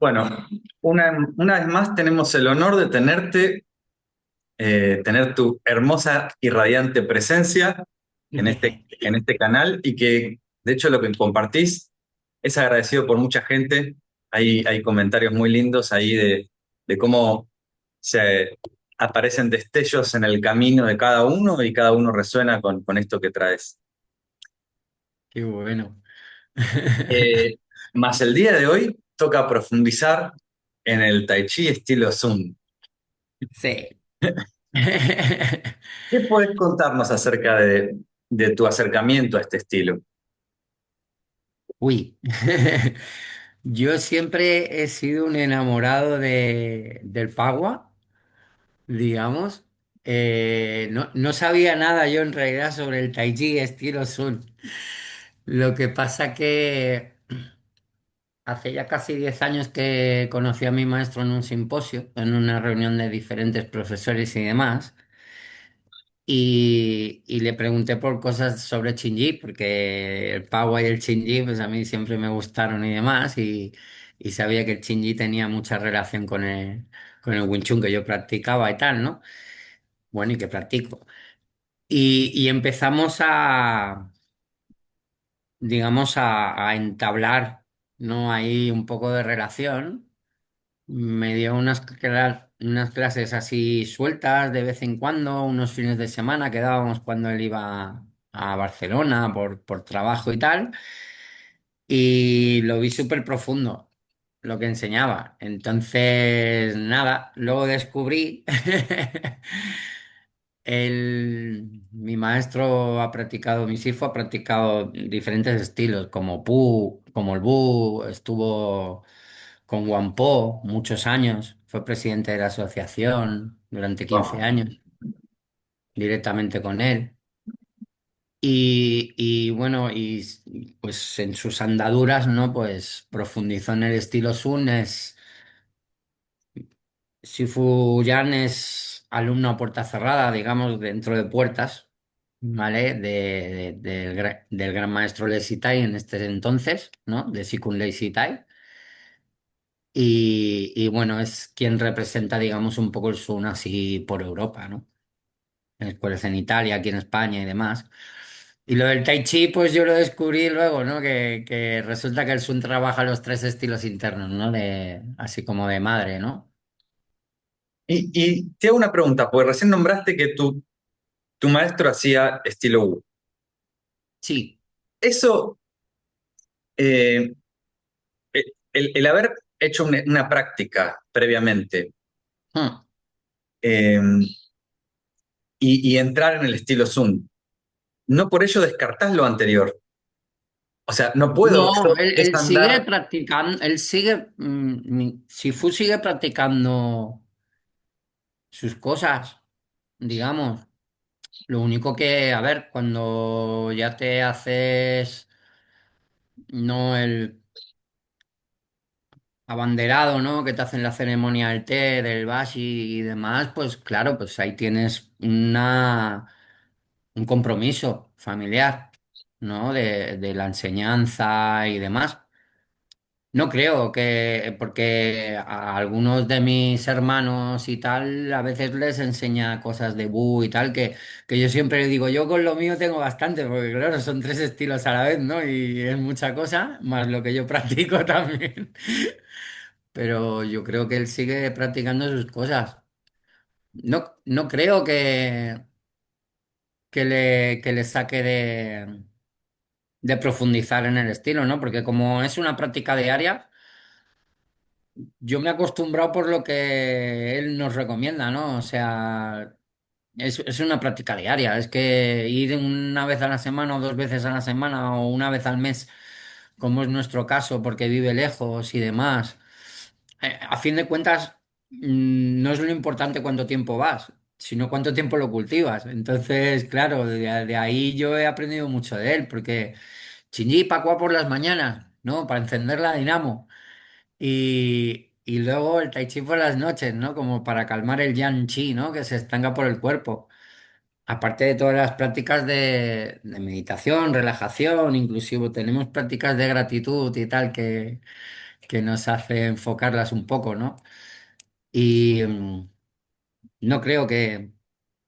Bueno, una vez más tenemos el honor de tener tu hermosa y radiante presencia en este canal y que, de hecho, lo que compartís es agradecido por mucha gente. Hay comentarios muy lindos ahí de cómo se aparecen destellos en el camino de cada uno y cada uno resuena con esto que traes. Qué bueno. Eh, Más el día de hoy toca profundizar en el Tai Chi estilo Sun. Sí. ¿Qué puedes contarnos acerca de tu acercamiento a este estilo? Uy. Yo siempre he sido un enamorado del Pagua, digamos. No sabía nada yo en realidad sobre el Tai Chi estilo Sun. Lo que pasa que hace ya casi 10 años que conocí a mi maestro en un simposio, en una reunión de diferentes profesores y demás. Y le pregunté por cosas sobre Shinji, porque el Power y el Shinji, pues a mí siempre me gustaron y demás, y sabía que el Shinji tenía mucha relación con el Wing Chun que yo practicaba y tal, ¿no? Bueno, y que practico. Y empezamos digamos, a entablar, ¿no? Ahí un poco de relación. Me dio unas clases así sueltas de vez en cuando, unos fines de semana que dábamos cuando él iba a Barcelona por trabajo y tal, y lo vi súper profundo lo que enseñaba. Entonces, nada, luego descubrí, mi maestro ha practicado, mi Sifu ha practicado diferentes estilos, como Pu, como el Bu, estuvo con Whampoa muchos años, fue presidente de la asociación durante 15 Wow. años, directamente con él. Y bueno, pues en sus andaduras, ¿no? Pues profundizó en el estilo Sun. Sifu Yan es alumno a puerta cerrada, digamos, dentro de puertas, ¿vale? Del gran maestro Lei Sitai en este entonces, ¿no? De Sikun Lei Sitai. Y bueno, es quien representa, digamos, un poco el Sun así por Europa, ¿no? Pues en Italia, aquí en España y demás. Y lo del Tai Chi, pues yo lo descubrí luego, ¿no? Que resulta que el Sun trabaja los tres estilos internos, ¿no? Así como de madre, ¿no? Y te hago una pregunta, porque recién nombraste que tu maestro hacía estilo Wu. Sí. Eso, eh, el haber hecho una práctica previamente Hmm. eh, y entrar en el estilo Sun, no por ello descartás lo anterior. O sea, no puedo No, yo él sigue desandar. practicando, Sifu sigue practicando sus cosas, digamos. Lo único que, a ver, cuando ya te haces, no el abanderado, ¿no? Que te hacen la ceremonia del té, del bashi y demás, pues claro, pues ahí tienes un compromiso familiar, ¿no? De la enseñanza y demás. No creo que, porque a algunos de mis hermanos y tal, a veces les enseña cosas de Bu y tal, que yo siempre digo, yo con lo mío tengo bastante, porque claro, son tres estilos a la vez, ¿no? Y es mucha cosa, más lo que yo practico también. Pero yo creo que él sigue practicando sus cosas. No creo que le saque de profundizar en el estilo, ¿no? Porque como es una práctica diaria. Yo me he acostumbrado por lo que él nos recomienda, ¿no? O sea, es una práctica diaria. Es que ir una vez a la semana o dos veces a la semana o una vez al mes, como es nuestro caso, porque vive lejos y demás. A fin de cuentas, no es lo importante cuánto tiempo vas, sino cuánto tiempo lo cultivas. Entonces, claro, de ahí yo he aprendido mucho de él, porque Shinji Pakua por las mañanas, ¿no? Para encender la dinamo. Y luego el tai chi por las noches, ¿no? Como para calmar el yang chi, ¿no? Que se estanca por el cuerpo. Aparte de todas las prácticas de meditación, relajación, inclusive tenemos prácticas de gratitud y tal, que nos hace enfocarlas un poco, ¿no? Y no creo que,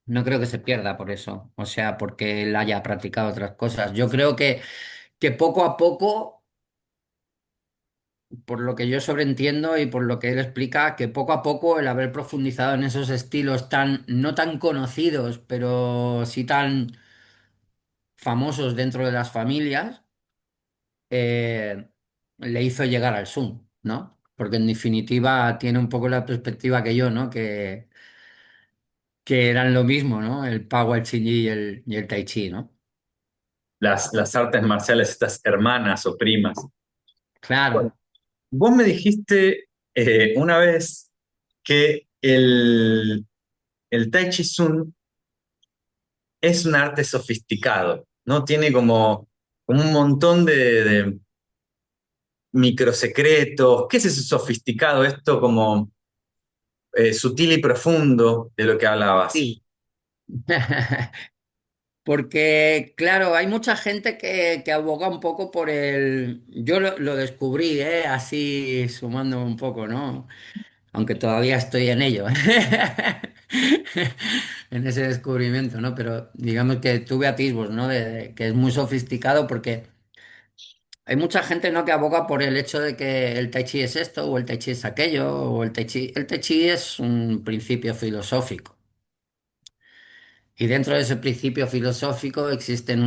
no creo que se pierda por eso, o sea, porque él haya practicado otras cosas. Yo creo que poco a poco, por lo que yo sobreentiendo y por lo que él explica, que poco a poco el haber profundizado en esos estilos tan, no tan conocidos, pero sí tan famosos dentro de las familias, le hizo llegar al Zoom, ¿no? Porque en definitiva tiene un poco la perspectiva que yo, ¿no? Que eran lo mismo, ¿no? El Pau, el Ching y el Tai Chi, ¿no? Las artes marciales, estas hermanas o primas. Bueno, Claro, vos me dijiste una vez que el Tai Chi Chuan es un arte sofisticado, ¿no? Tiene como un montón de microsecretos. ¿Qué es ese sofisticado? Esto como sutil y profundo de lo que hablabas. sí. Porque, claro, hay mucha gente que aboga un poco por el... Yo lo descubrí, ¿eh? Así sumando un poco, ¿no? Aunque todavía estoy en ello, en ese descubrimiento, ¿no? Pero digamos que tuve atisbos, ¿no? De que es muy sofisticado porque hay mucha gente, ¿no? Que aboga por el hecho de que el Tai Chi es esto o el Tai Chi es aquello o el Tai Chi... El Tai Chi es un principio filosófico. Y dentro de ese principio filosófico existen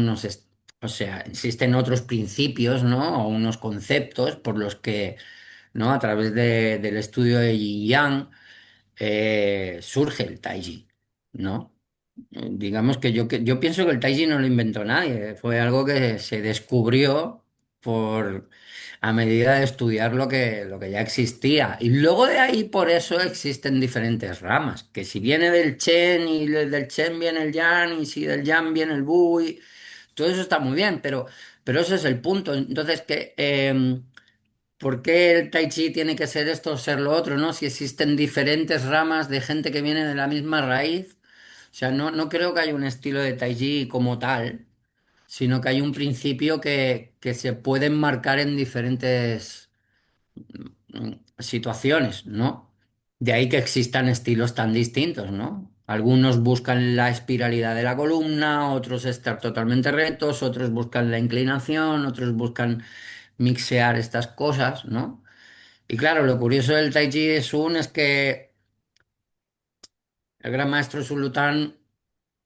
o sea, existen otros principios, ¿no? O unos conceptos por los que, ¿no? A través del estudio de Yin Yang surge el Taiji, ¿no? Digamos que yo pienso que el Taiji no lo inventó nadie, fue algo que se descubrió por a medida de estudiar lo que ya existía. Y luego de ahí por eso existen diferentes ramas, que si viene del Chen y del Chen viene el Yang y si del Yang viene el Bu, todo eso está muy bien, pero ese es el punto. Entonces, ¿por qué el Tai Chi tiene que ser esto o ser lo otro, ¿no? Si existen diferentes ramas de gente que viene de la misma raíz. O sea, no creo que haya un estilo de Tai Chi como tal, sino que hay un principio que se puede enmarcar en diferentes situaciones, ¿no? De ahí que existan estilos tan distintos, ¿no? Algunos buscan la espiralidad de la columna, otros estar totalmente rectos, otros buscan la inclinación, otros buscan mixear estas cosas, ¿no? Y claro, lo curioso del Tai Chi Chuan es que el gran maestro Sulután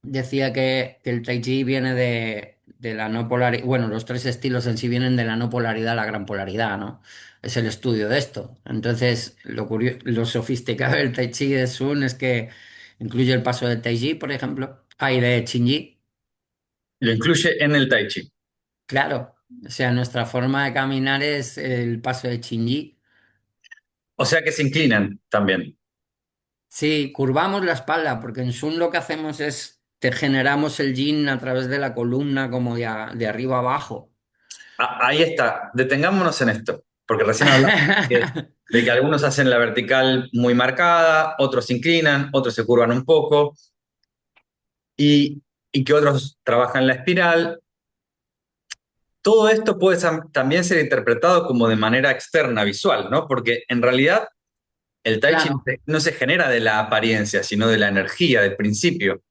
decía que el Tai Chi viene de la no polaridad, bueno, los tres estilos en sí vienen de la no polaridad a la gran polaridad, ¿no? Es el estudio de esto. Entonces, lo sofisticado del Tai Chi de Sun es que incluye el paso del Tai Chi, por ejemplo, hay de Qin Yi, Lo incluye en el Tai Chi. claro. O sea, nuestra forma de caminar es el paso de Qin Yi. O sea que se inclinan también. Sí, curvamos la espalda, porque en Sun lo que hacemos es te generamos el yin a través de la columna como de arriba abajo. Ahí está, detengámonos en esto, porque recién hablamos de que algunos hacen la vertical muy marcada, otros se inclinan, otros se curvan un poco, y, y que otros trabajan la espiral. Todo esto puede también ser interpretado como de manera externa, visual, ¿no? Porque en realidad el Tai Chi Claro, no se genera de la apariencia, sino de la energía, del principio.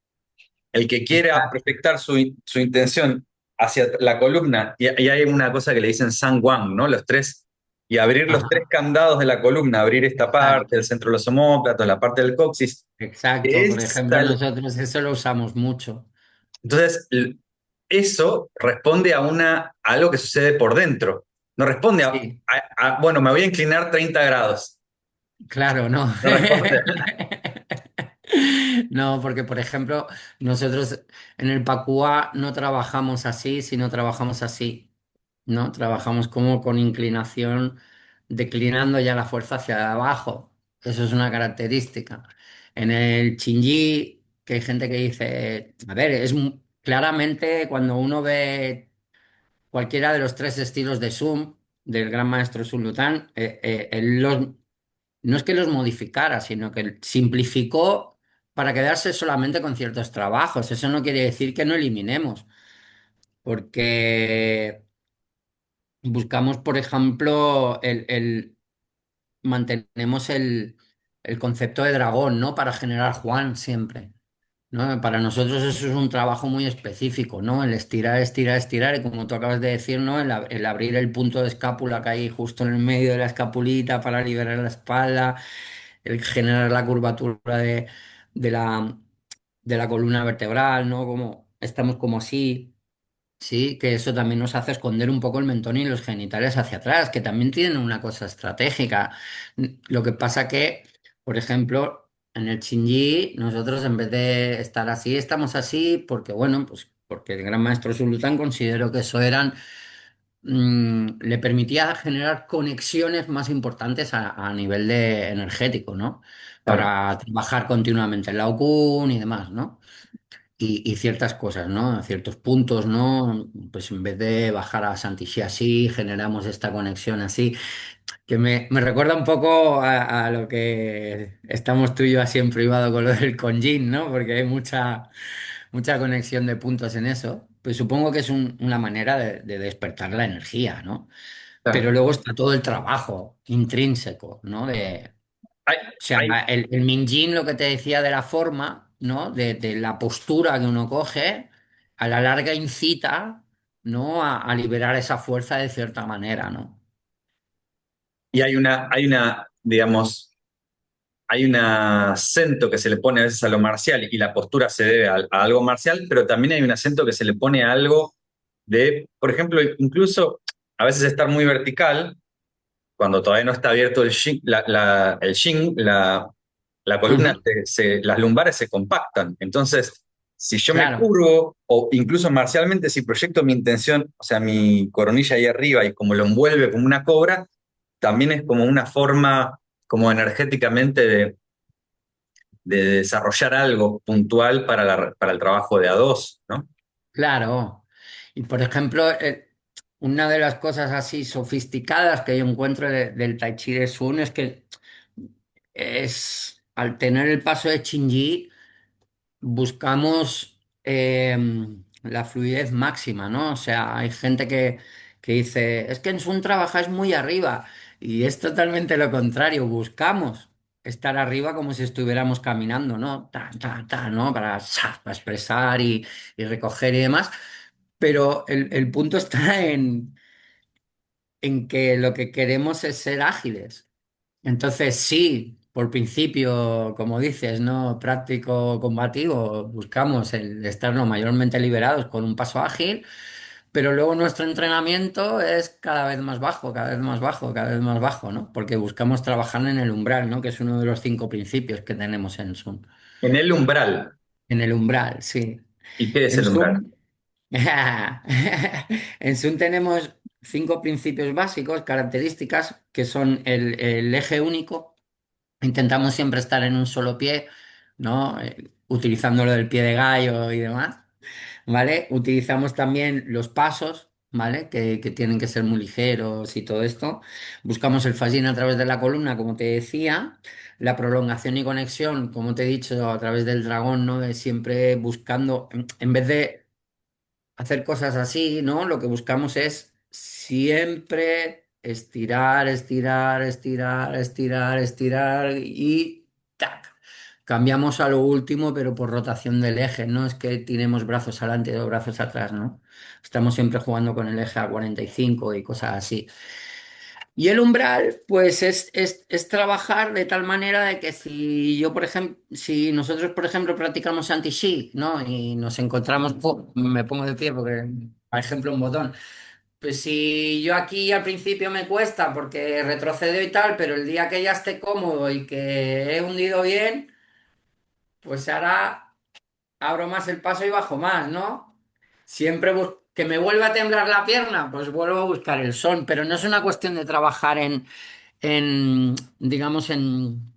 El que quiera exacto. proyectar su intención hacia la columna, y hay una cosa que le dicen San Wang, ¿no? Los tres, y abrir los tres Ajá, candados de la columna, abrir esta parte, el exacto, centro de los omóplatos, la parte del coxis. exacto. Por ejemplo, Esa- nosotros eso lo usamos mucho. entonces, eso responde a algo que sucede por dentro. No responde Sí, bueno, me voy a inclinar 30 grados. claro, no. No responde. No, porque por ejemplo, nosotros en el Pacúa no trabajamos así, sino trabajamos así, ¿no? Trabajamos como con inclinación, declinando ya la fuerza hacia abajo. Eso es una característica. En el Chinjí, que hay gente que dice, a ver, claramente cuando uno ve cualquiera de los tres estilos de Sum del gran maestro Sun Lután, él no es que los modificara, sino que simplificó para quedarse solamente con ciertos trabajos. Eso no quiere decir que no eliminemos, porque buscamos, por ejemplo, mantenemos el concepto de dragón, ¿no? Para generar Juan siempre, ¿no? Para nosotros eso es un trabajo muy específico, ¿no? El estirar, estirar, estirar, y como tú acabas de decir, ¿no? El abrir el punto de escápula que hay justo en el medio de la escapulita para liberar la espalda, el generar la curvatura de la, de la columna vertebral, ¿no? Como estamos como así. Sí, que eso también nos hace esconder un poco el mentón y los genitales hacia atrás, que también tienen una cosa estratégica. Lo que pasa que, por ejemplo, en el Shinji, nosotros en vez de estar así, estamos así porque, bueno, pues porque el gran maestro Sultán consideró que eso le permitía generar conexiones más importantes a nivel de energético, ¿no? Claro, Para trabajar continuamente el Lao Kun y demás, ¿no? Y ciertas cosas, ¿no? Ciertos puntos, ¿no? Pues en vez de bajar a Santiago así, generamos esta conexión así, que me recuerda un poco a lo que estamos tú y yo así en privado con lo del Conjin, ¿no? Porque hay mucha conexión de puntos en eso. Pues supongo que es una manera de despertar la energía, ¿no? Pero claro. luego está todo el trabajo intrínseco, ¿no? Hay, O sea, hay, el Minjin, lo que te decía de la forma, ¿no? De la postura que uno coge, a la larga incita, ¿no? A liberar esa fuerza de cierta manera, ¿no? y digamos, hay un acento que se le pone a veces a lo marcial y la postura se debe a algo marcial, pero también hay un acento que se le pone a algo de, por ejemplo, incluso a veces estar muy vertical, cuando todavía no está abierto el shin, la columna, Ujú. las lumbares se compactan. Entonces, si yo me Claro, curvo, o incluso marcialmente, si proyecto mi intención, o sea, mi coronilla ahí arriba y como lo envuelve como una cobra, también es como una forma, como energéticamente, de desarrollar algo puntual para el trabajo de a dos, ¿no? claro. Y por ejemplo, una de las cosas así sofisticadas que yo encuentro del Tai Chi de Sun es que al tener el paso de Qigong, buscamos la fluidez máxima, ¿no? O sea, hay gente que dice, es que en Sun trabajáis muy arriba y es totalmente lo contrario, buscamos estar arriba como si estuviéramos caminando, ¿no? Ta, ta, ta, ¿no? Para expresar y recoger y demás, pero el punto está en que lo que queremos es ser ágiles. Entonces, sí, por principio, como dices, ¿no? Práctico, combativo, buscamos el estar lo mayormente liberados con un paso ágil, pero luego nuestro entrenamiento es cada vez más bajo, cada vez más bajo, cada vez más bajo, ¿no? Porque buscamos trabajar en el umbral, ¿no? Que es uno de los 5 principios que tenemos en Sun. En el umbral. En el umbral, sí. ¿Y qué es En el umbral? Sun, en Sun tenemos 5 principios básicos, características, que son el eje único. Intentamos siempre estar en un solo pie, ¿no? Utilizando lo del pie de gallo y demás, ¿vale? Utilizamos también los pasos, ¿vale? Que tienen que ser muy ligeros y todo esto. Buscamos el fascín a través de la columna, como te decía. La prolongación y conexión, como te he dicho, a través del dragón, ¿no? De siempre buscando, en vez de hacer cosas así, ¿no? Lo que buscamos es siempre estirar, estirar, estirar, estirar, estirar y ¡tac! Cambiamos a lo último, pero por rotación del eje, no es que tiremos brazos adelante o brazos atrás, ¿no? Estamos siempre jugando con el eje a 45 y cosas así. Y el umbral, pues es trabajar de tal manera de que si yo, por ejemplo, si nosotros, por ejemplo, practicamos anti-shift, ¿no? Y nos encontramos, me pongo de pie porque, por ejemplo, un botón. Pues si yo aquí al principio me cuesta porque retrocedo y tal, pero el día que ya esté cómodo y que he hundido bien, pues ahora abro más el paso y bajo más, ¿no? Siempre que me vuelva a temblar la pierna, pues vuelvo a buscar el son, pero no es una cuestión de trabajar digamos, en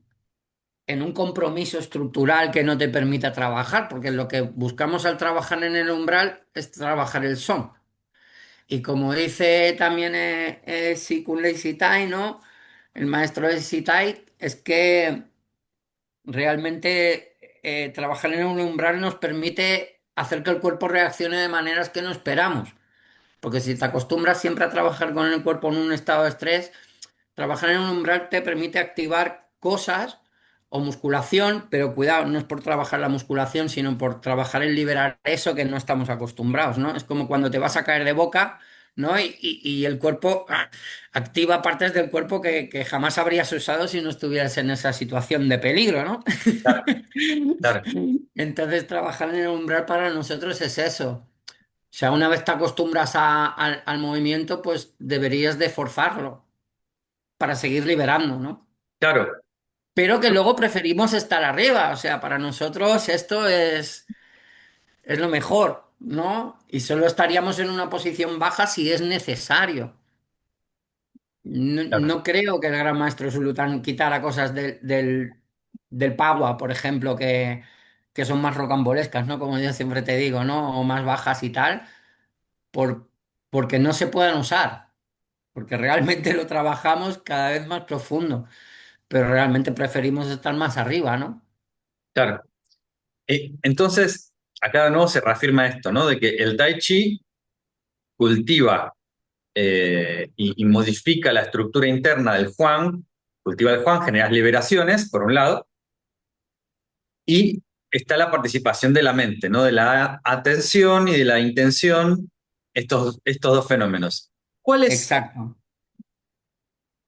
un compromiso estructural que no te permita trabajar, porque lo que buscamos al trabajar en el umbral es trabajar el son. Y como dice también Sikunlei Sitai, ¿no? El maestro de Sitai, es que realmente trabajar en un umbral nos permite hacer que el cuerpo reaccione de maneras que no esperamos. Porque si te acostumbras siempre a trabajar con el cuerpo en un estado de estrés, Trabajar en un umbral te permite activar cosas o musculación, pero cuidado, no es por trabajar la musculación, sino por trabajar en liberar eso que no estamos acostumbrados, ¿no? Es como cuando te vas a caer de boca, ¿no? Y el cuerpo activa partes del cuerpo que jamás habrías usado si no estuvieras en esa situación de peligro, ¿no? Claro, claro, Entonces, trabajar en el umbral para nosotros es eso. O sea, una vez te acostumbras al movimiento, pues deberías de forzarlo para seguir liberando, ¿no? claro, Pero que luego preferimos estar arriba, o sea, para nosotros esto es lo mejor, ¿no? Y solo estaríamos en una posición baja si es necesario. No, claro, no creo que el gran maestro Sulután quitara cosas del Pagua, por ejemplo, que son más rocambolescas, ¿no? Como yo siempre te digo, ¿no? O más bajas y tal, por, porque no se puedan usar, porque realmente lo trabajamos cada vez más profundo, pero realmente preferimos estar más arriba, ¿no? claro. Entonces, acá de nuevo se reafirma esto, ¿no? De que el Tai Chi cultiva y modifica la estructura interna del Huang, cultiva el Huang, genera liberaciones, por un lado, y está la participación de la mente, ¿no? De la atención y de la intención, estos dos fenómenos. ¿Cuál es, Exacto.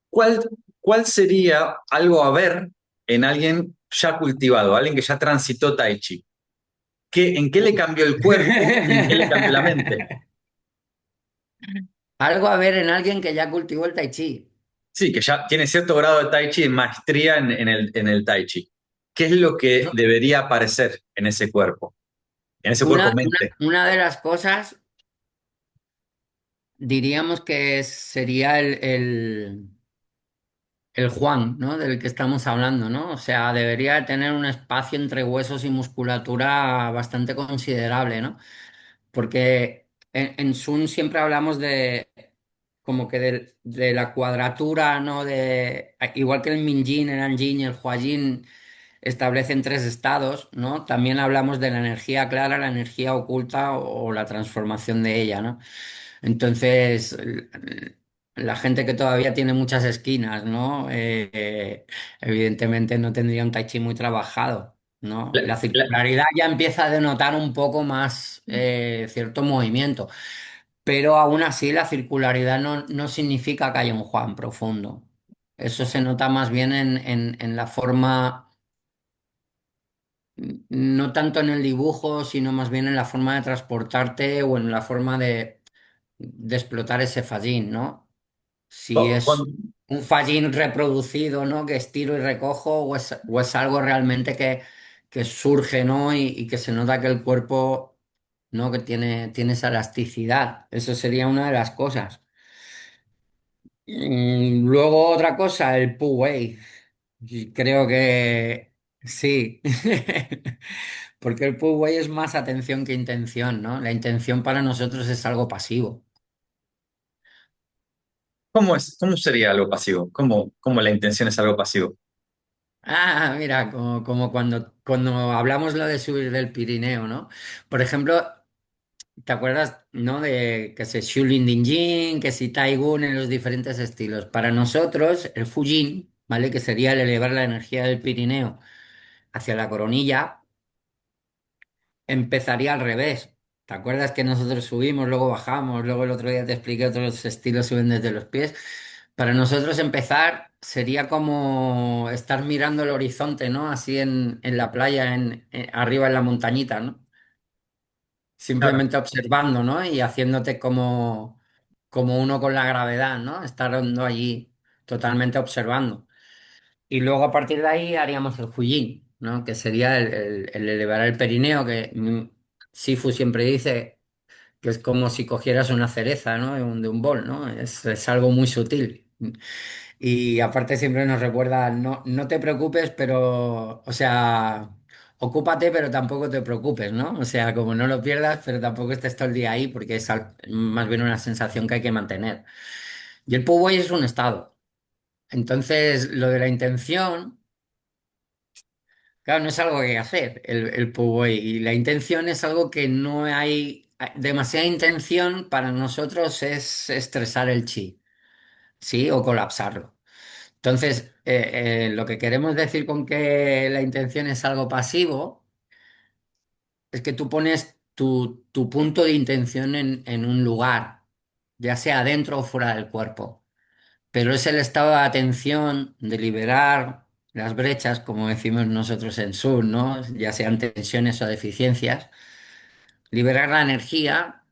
cuál, cuál sería algo a ver en alguien ya cultivado, alguien que ya transitó Tai Chi? ¿En qué le cambió el cuerpo y en qué le cambió la mente? Algo a ver en alguien que ya cultivó el tai chi. Sí, que ya tiene cierto grado de Tai Chi, de maestría en el Tai Chi. ¿Qué es lo que Eso- debería aparecer en ese cuerpo-mente? una de las cosas, diríamos que sería el Juan, ¿no? Del que estamos hablando, ¿no? O sea, debería de tener un espacio entre huesos y musculatura bastante considerable, ¿no? Porque en Sun siempre hablamos de como que de la cuadratura, ¿no? Igual que el Minjin, el Anjin y el Huajin establecen tres estados, ¿no? También hablamos de la energía clara, la energía oculta o la transformación de ella, ¿no? Entonces, la gente que todavía tiene muchas esquinas, ¿no? Evidentemente no tendría un tai chi muy trabajado, ¿no? La- La la- circularidad ya empieza a denotar un poco más cierto movimiento, pero aún así la circularidad no significa que haya un Juan profundo. Eso se nota más bien en la forma, no tanto en el dibujo, sino más bien en la forma de transportarte o en la forma de explotar ese fallín, ¿no? Si es con- un fallín reproducido, ¿no? Que estiro y recojo, o es algo realmente que surge, ¿no? Y que se nota que el cuerpo, ¿no? Que tiene esa elasticidad. Eso sería una de las cosas. Luego otra cosa, el Pu Wei. Y creo que sí. Porque el Pu Wei es más atención que intención, ¿no? La intención para nosotros es algo pasivo. cómo sería algo pasivo? ¿Cómo la intención es algo pasivo? Ah, mira, como cuando hablamos lo de subir del Pirineo, ¿no? Por ejemplo, ¿te acuerdas, no? De que se Shulin que si Taigun en los diferentes estilos. Para nosotros, el Fujin, ¿vale? Que sería el elevar la energía del Pirineo hacia la coronilla, empezaría al revés. ¿Te acuerdas que nosotros subimos, luego bajamos, luego el otro día te expliqué otros estilos suben desde los pies? Para nosotros empezar sería como estar mirando el horizonte, ¿no? Así en la playa, arriba en la montañita, ¿no? Claro. Simplemente observando, ¿no? Y haciéndote como uno con la gravedad, ¿no? Estando allí totalmente observando. Y luego a partir de ahí haríamos el Hullín, ¿no? Que sería el elevar el perineo, que Sifu siempre dice que es como si cogieras una cereza, ¿no? De un bol, ¿no? Es algo muy sutil. Y aparte siempre nos recuerda, no te preocupes, pero, o sea, ocúpate, pero tampoco te preocupes, ¿no? O sea, como no lo pierdas, pero tampoco estés todo el día ahí, porque es más bien una sensación que hay que mantener. Y el Poway es un estado. Entonces, lo de la intención, claro, no es algo que hay que hacer, el Poway. Y la intención es algo que no hay, demasiada intención para nosotros es estresar el chi, ¿sí? O colapsarlo. Entonces, lo que queremos decir con que la intención es algo pasivo es que tú pones tu punto de intención en un lugar, ya sea dentro o fuera del cuerpo. Pero es el estado de atención, de liberar las brechas, como decimos nosotros en Sur, ¿no? Ya sean tensiones o deficiencias, liberar la energía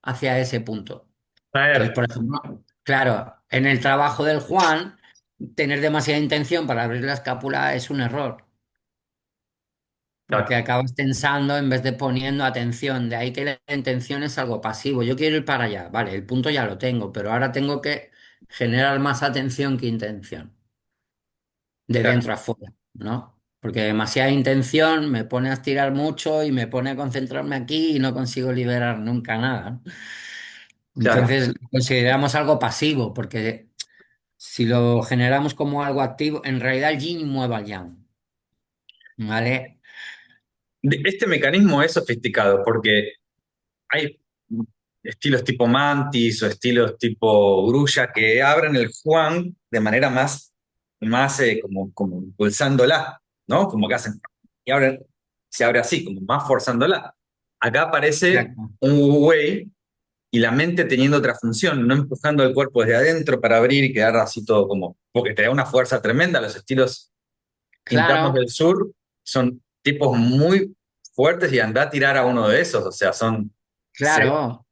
hacia ese punto. Entonces, Traer, por ejemplo, claro, en el trabajo del Juan, tener demasiada intención para abrir la escápula es un error, porque claro, acabas tensando en vez de poniendo atención. De ahí que la intención es algo pasivo. Yo quiero ir para allá, vale, el punto ya lo tengo, pero ahora tengo que generar más atención que intención, de claro, dentro a fuera, ¿no? Porque demasiada intención me pone a estirar mucho y me pone a concentrarme aquí y no consigo liberar nunca nada, ¿no? claro. Entonces, lo consideramos algo pasivo, porque si lo generamos como algo activo, en realidad el yin mueve al yang, ¿vale? Este mecanismo es sofisticado porque hay estilos tipo Mantis o estilos tipo Grulla que abren el Juan de manera más como impulsándola, ¿no? Como que hacen, y abren, se abre así, como más forzándola. Acá aparece Exacto. un Wu Wei y la mente teniendo otra función, no empujando el cuerpo desde adentro para abrir y quedar así todo como, porque te da una fuerza tremenda. Los estilos internos Claro, del sur son tipos muy fuertes y anda a tirar a uno de esos, o sea, son... claro.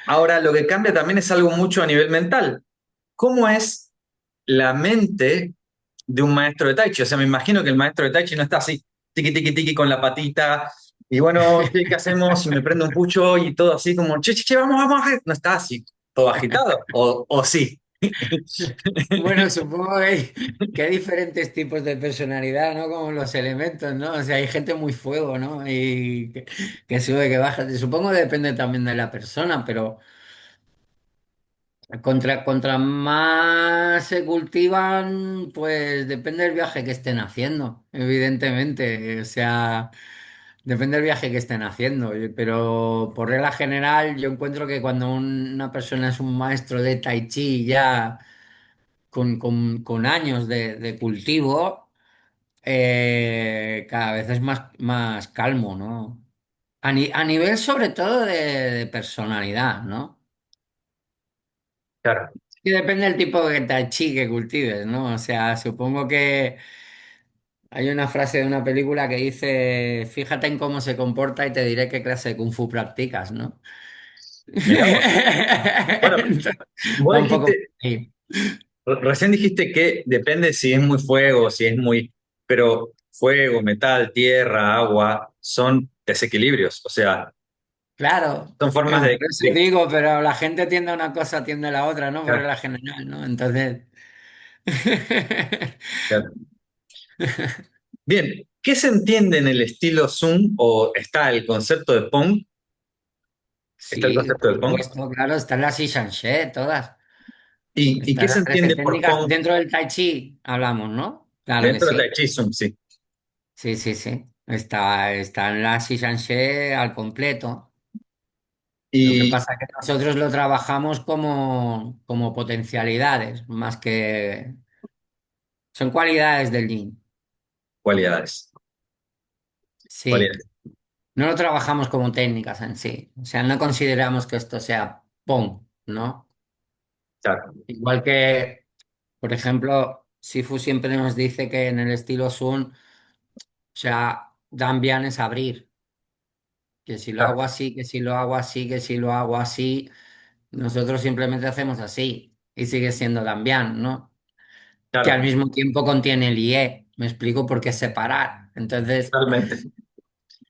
Ahora, lo que cambia también es algo mucho a nivel mental. ¿Cómo es la mente de un maestro de Tai Chi? O sea, me imagino que el maestro de Tai Chi no está así, tiqui, tiqui, tiqui con la patita, y bueno, ¿qué, qué hacemos? Y me prende un pucho y todo así como, che, che, che, vamos, vamos. No está así, todo agitado, o sí. Bueno, supongo que hay diferentes tipos de personalidad, ¿no? Como los elementos, ¿no? O sea, hay gente muy fuego, ¿no? Y que sube, que baja. Supongo que depende también de la persona, pero contra más se cultivan, pues depende del viaje que estén haciendo, evidentemente. O sea, depende del viaje que estén haciendo. Pero por regla general, yo encuentro que cuando una persona es un maestro de Tai Chi ya con años de cultivo, cada vez es más calmo, ¿no? A nivel sobre todo de personalidad, ¿no? Claro, Y depende del tipo de tai chi que cultives, ¿no? O sea, supongo que hay una frase de una película que dice, fíjate en cómo se comporta y te diré qué clase de kung fu practicas, ¿no? mirá vos. Bueno, Entonces, vos va un poco por dijiste, ahí. recién dijiste que depende si es muy fuego, si es muy, pero fuego, metal, tierra, agua, son desequilibrios, o sea, Claro, son formas por eso digo, pero la gente tiende a una cosa, tiende a la otra, ¿no? Por claro, regla general, ¿no? Entonces, claro. Bien, ¿qué se entiende en el estilo Zoom o está el concepto de Pong? ¿Está el sí, concepto por de Pong? supuesto, claro, están las Ishanshe, todas. Y qué Están se las 13 entiende por técnicas. Pong Dentro del Tai Chi hablamos, ¿no? Claro que dentro de Tai sí. Chi Zoom? Sí. Sí, sí, sí. Están las Ishanshe al completo. Lo que Y pasa es que nosotros lo trabajamos como potencialidades, más que... Son cualidades del Yin. cualidades, Sí. cualidades, No lo trabajamos como técnicas en sí. O sea, no consideramos que esto sea POM, ¿no? claro, Igual que, por ejemplo, Sifu siempre nos dice que en el estilo Sun, o sea, Dan Bian es abrir. Que si lo hago claro, así, que si lo hago así, que si lo hago así, nosotros simplemente hacemos así. Y sigue siendo Dan Bian, ¿no? Que al claro, mismo tiempo contiene el IE. Me explico por qué separar. Entonces, totalmente,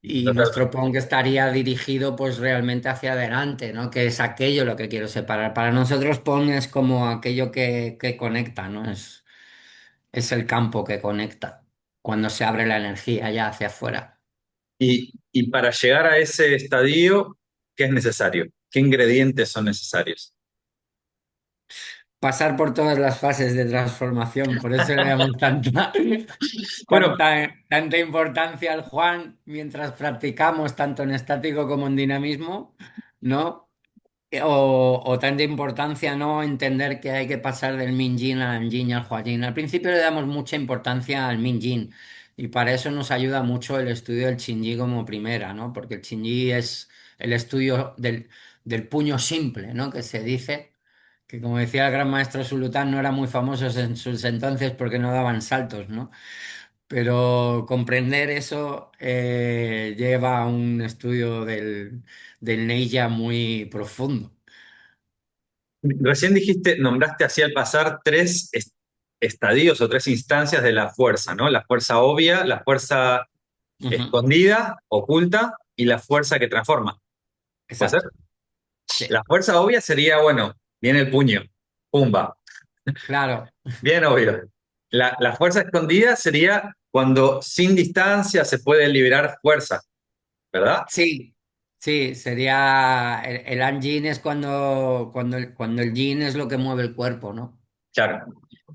y nuestro totalmente. PONG estaría dirigido pues realmente hacia adelante, ¿no? Que es aquello lo que quiero separar. Para nosotros PONG es como aquello que conecta, ¿no? Es el campo que conecta cuando se abre la energía ya hacia afuera. Y para llegar a ese estadio, ¿qué es necesario? ¿Qué ingredientes son necesarios? Pasar por todas las fases de transformación, por eso le damos Bueno, tanta importancia al Juan mientras practicamos tanto en estático como en dinamismo, ¿no? O tanta importancia no entender que hay que pasar del Minjin al Anjin y al Huajin. Al principio le damos mucha importancia al Minjin y para eso nos ayuda mucho el estudio del Qinji como primera, ¿no? Porque el Qinji es el estudio del puño simple, ¿no? Que se dice, que como decía el gran maestro Sulután, no eran muy famosos en sus entonces porque no daban saltos, ¿no? Pero comprender eso lleva a un estudio del Neiya muy profundo. Recién dijiste, nombraste así al pasar estadios o tres instancias de la fuerza, ¿no? La fuerza obvia, la fuerza Ujú. escondida, oculta y la fuerza que transforma. ¿Puede ser? Exacto. Sí, La fuerza obvia sería, bueno, viene el puño, pumba, claro. bien obvio. La fuerza escondida sería cuando sin distancia se puede liberar fuerza, ¿verdad? Sí, sí, sería el Anjin es cuando el Yin es lo que mueve el cuerpo, ¿no? Claro.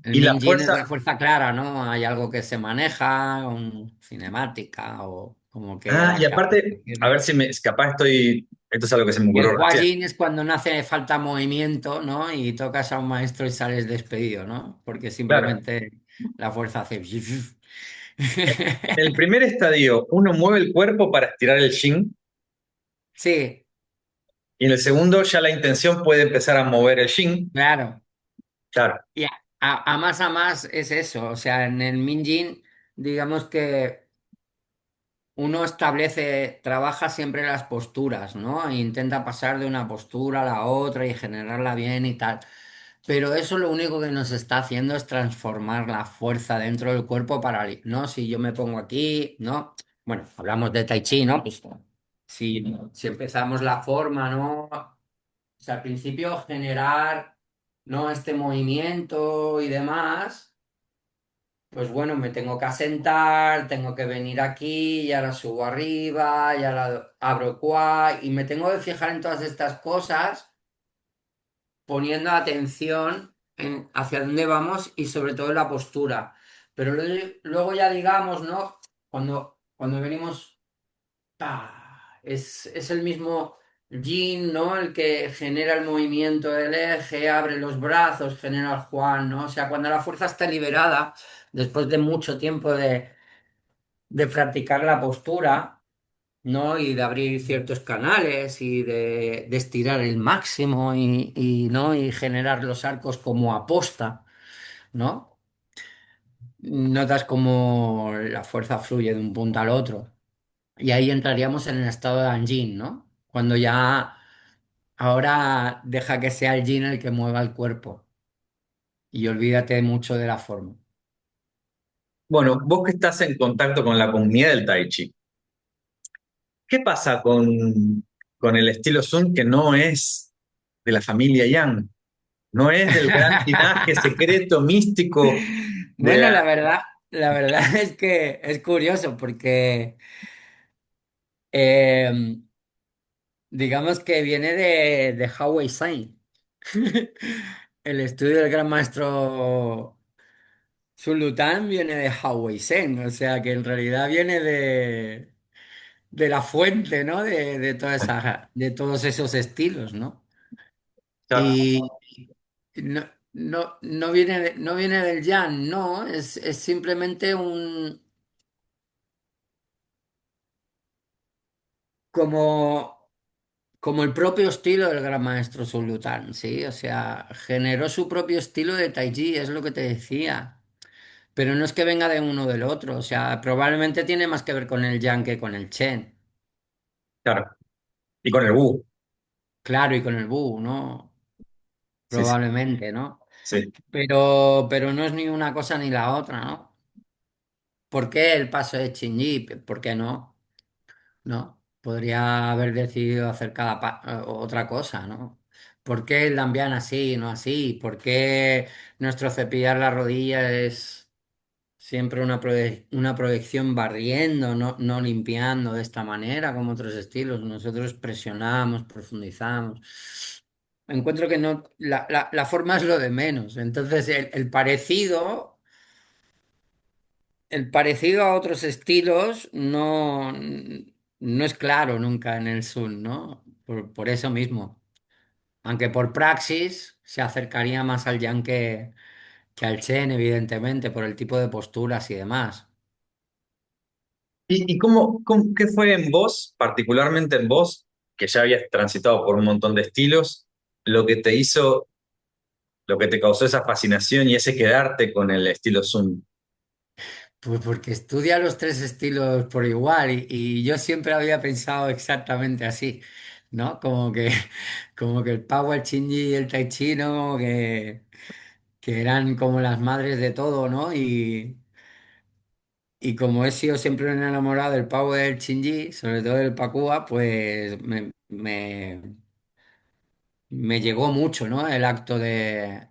El Y la Min Yin es fuerza, la fuerza clara, ¿no? Hay algo que se maneja, un cinemática o como y quieras aparte, a ver decirlo. si capaz esto es algo que se me Y el ocurrió recién. Huajin es cuando no hace falta movimiento, ¿no? Y tocas a un maestro y sales despedido, ¿no? Porque Claro. simplemente la fuerza hace... En el primer estadio, uno mueve el cuerpo para estirar el yin, Sí, y en el segundo ya la intención puede empezar a mover el yin. claro. Claro, Y a más es eso. O sea, en el Minjin, digamos que uno establece, trabaja siempre las posturas, ¿no? E intenta pasar de una postura a la otra y generarla bien y tal. Pero eso lo único que nos está haciendo es transformar la fuerza dentro del cuerpo para, ¿no? Si yo me pongo aquí, ¿no? Bueno, hablamos de Tai Chi, ¿no? Pues si empezamos la forma, ¿no? O sea, al principio generar, ¿no? Este movimiento y demás. Pues bueno, me tengo que asentar, tengo que venir aquí, y ahora subo arriba, y ahora abro cuá, y me tengo que fijar en todas estas cosas, poniendo atención en hacia dónde vamos y sobre todo en la postura. Pero luego ya digamos, ¿no? Cuando venimos, es el mismo yin, ¿no? El que genera el movimiento del eje, abre los brazos, genera el Juan, ¿no? O sea, cuando la fuerza está liberada, después de mucho tiempo de practicar la postura, ¿no? Y de abrir ciertos canales y de estirar el máximo ¿no? Y generar los arcos como aposta, ¿no? Notas como la fuerza fluye de un punto al otro. Y ahí entraríamos en el estado de Anjin, ¿no? Cuando ya ahora deja que sea el yin el que mueva el cuerpo y olvídate mucho de la forma. bueno, vos que estás en contacto con la comunidad del Tai Chi, ¿qué pasa con el estilo Sun que no es de la familia Yang? No es del gran linaje secreto místico de Bueno, la... la verdad es que es curioso porque eh, digamos que viene de Hao Wei-San. El estudio del gran maestro Sun Lután viene de Hao Wei-Sen, o sea que en realidad viene de la fuente, ¿no? De todos esos estilos, ¿no? Y no viene del Yan, no, es simplemente como, como el propio estilo del gran maestro Sun Lután, ¿sí? O sea, generó su propio estilo de Tai Chi, es lo que te decía. Pero no es que venga de uno o del otro, o sea, probablemente tiene más que ver con el Yang que con el Chen. Claro, y con el Wu. Claro, y con el Bu, ¿no? Sí, sí, Probablemente, ¿no? sí. Pero no es ni una cosa ni la otra, ¿no? ¿Por qué el paso de Shinji? ¿Por qué no? ¿No? Podría haber decidido hacer otra cosa, ¿no? ¿Por qué el Dambián así, y no así? ¿Por qué nuestro cepillar la rodilla es siempre una proyección barriendo, no limpiando de esta manera como otros estilos? Nosotros presionamos, profundizamos. Encuentro que no, la forma es lo de menos. Entonces, el parecido a otros estilos no es claro nunca en el Zoom, ¿no? Por eso mismo. aunque por praxis se acercaría más al Yang que al Chen, evidentemente, por el tipo de posturas y demás. ¿Y qué fue en vos, particularmente en vos, que ya habías transitado por un montón de estilos, lo que te hizo, lo que te causó esa fascinación y ese quedarte con el estilo Sun? Pues porque estudia los tres estilos por igual y yo siempre había pensado exactamente así, ¿no? Como que el Pau, el Shinji y el Tai Chi, ¿no? Que eran como las madres de todo, ¿no? Y como he sido siempre un enamorado del Pau y del Shinji, sobre todo del Pakua, pues me llegó mucho, ¿no? El acto de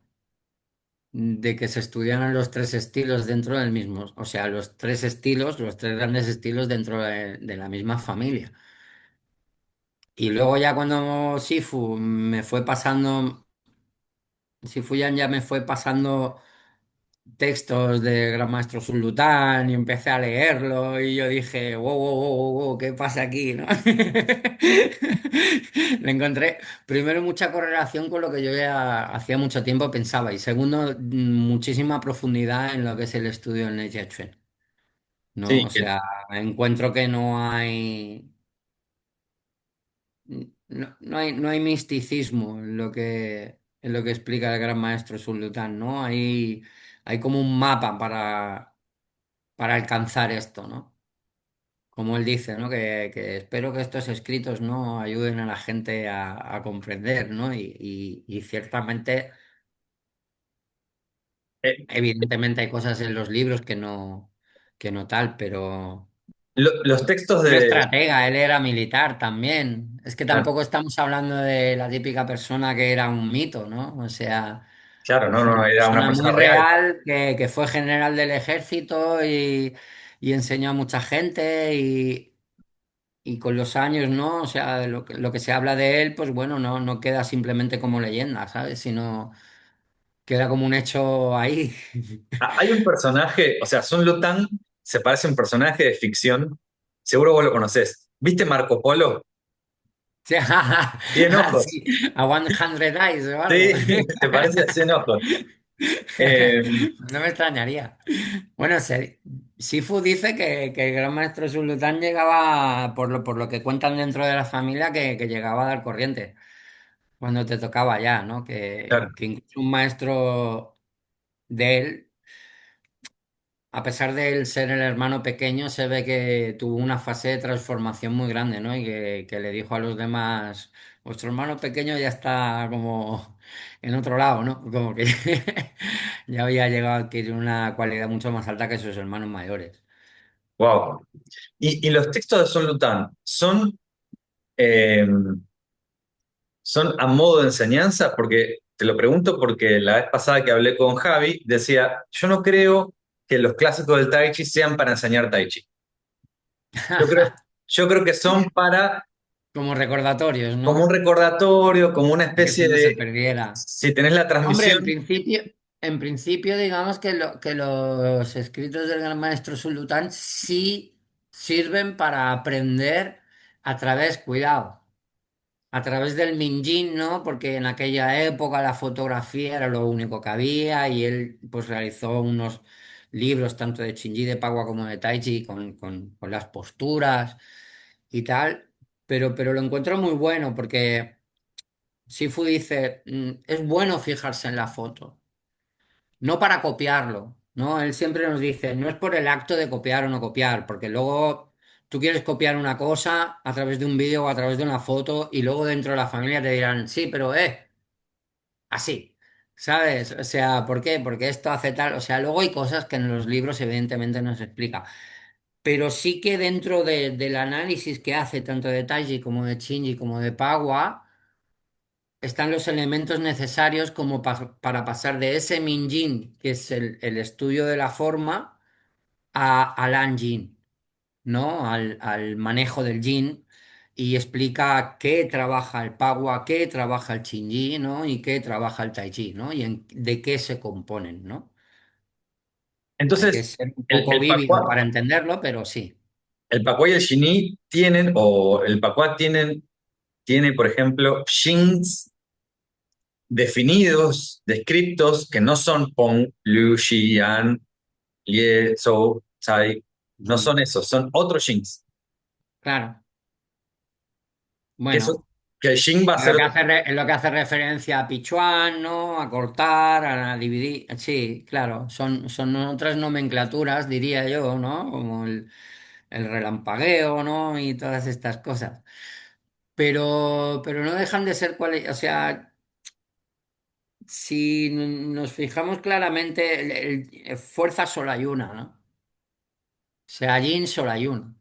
que se estudiaran los tres estilos dentro del mismo, o sea, los tres estilos, los tres grandes estilos dentro de la misma familia. Y luego ya cuando Sifu ya me fue pasando textos de Gran Maestro Sultán y empecé a leerlo y yo dije, wow, wow, wow, wow, wow, ¿qué pasa aquí, no? Le encontré primero mucha correlación con lo que yo ya hacía mucho tiempo pensaba y segundo muchísima profundidad en lo que es el estudio del Nietzsche, ¿no? Sí, O sea, encuentro que no hay misticismo en lo que explica el gran maestro Sultán, ¿no? Hay como un mapa para alcanzar esto, ¿no? Como él dice, ¿no? Que espero que estos escritos, ¿no? Ayuden a la gente a comprender, ¿no? Y ciertamente, eh, evidentemente hay cosas en los libros que no tal, pero los textos un de... estratega, él era militar también. Es que Claro, tampoco estamos hablando de la típica persona que era un mito, ¿no? O sea, claro, no, fue no, una era una persona muy persona real. real que fue general del ejército y enseñó a mucha gente y con los años, ¿no? O sea, lo que se habla de él, pues bueno, no queda simplemente como leyenda, ¿sabes? Sino queda como un hecho ahí. Hay un personaje, o sea, Sun Lutang se parece a un personaje de ficción, seguro vos lo conocés. ¿Viste Marco Polo? O sea, 100 ojos. así, a 100 Eyes o algo. Sí, se parece a 100 ojos. Eh, No me extrañaría. Bueno, Sifu dice que el gran maestro Sultán llegaba, por lo que cuentan dentro de la familia, que llegaba a dar corriente cuando te tocaba ya, ¿no? claro. Que incluso un maestro de él, a pesar de él ser el hermano pequeño, se ve que tuvo una fase de transformación muy grande, ¿no? Y que le dijo a los demás, vuestro hermano pequeño ya está como en otro lado, ¿no? Como que ya había llegado a adquirir una cualidad mucho más alta que sus hermanos mayores. Wow. Y los textos de Sun Lutang eh, son a modo de enseñanza, porque te lo pregunto porque la vez pasada que hablé con Javi decía, yo no creo que los clásicos del Tai Chi sean para enseñar Tai Chi. Yo creo, yo creo que son para Como recordatorios, como un ¿no? recordatorio, como una Que eso especie no se de, perdiera. si tenés la Hombre, transmisión, en principio, digamos que los escritos del gran maestro Sultán sí sirven para aprender a través, cuidado, a través del Minjin, ¿no? Porque en aquella época la fotografía era lo único que había y él pues realizó unos libros tanto de Shinji de Bagua como de Taichi con las posturas y tal, pero lo encuentro muy bueno porque Sifu dice, es bueno fijarse en la foto, no para copiarlo, ¿no? Él siempre nos dice, no es por el acto de copiar o no copiar, porque luego tú quieres copiar una cosa a través de un vídeo o a través de una foto y luego dentro de la familia te dirán, sí, pero así, ¿sabes? O sea, ¿por qué? Porque esto hace tal, o sea, luego hay cosas que en los libros evidentemente no se explica, pero sí que dentro del análisis que hace tanto de Taiji como de Shinji como de Pawa, están los elementos necesarios como para pasar de ese Minjin, que es el estudio de la forma, al Anjin, ¿no? Al manejo del Jin, y explica qué trabaja el Bagua, qué trabaja el Qinji, ¿no? Y qué trabaja el Tai Chi, ¿no? De qué se componen, ¿no? Hay que entonces ser un el, poco el vívido para Pacua, entenderlo, pero sí. el Pacua y el Xini tienen, o el Pacua tiene, por ejemplo, Shins definidos, descriptos, que no son Pong, Liu, Xi, Yan, Lie, Zhou, Tsai, no Mm, son esos, son otros Jings. claro. Que, eso, Bueno, que el Jing va a es lo ser, que hace, es lo que hace referencia a Pichuan, ¿no? A cortar, a dividir. Sí, claro, son otras nomenclaturas, diría yo, ¿no? Como el relampagueo, ¿no? Y todas estas cosas. Pero no dejan de ser cuales, o sea, si nos fijamos claramente, fuerza solo hay una, ¿no? O sea, yin solo hay uno.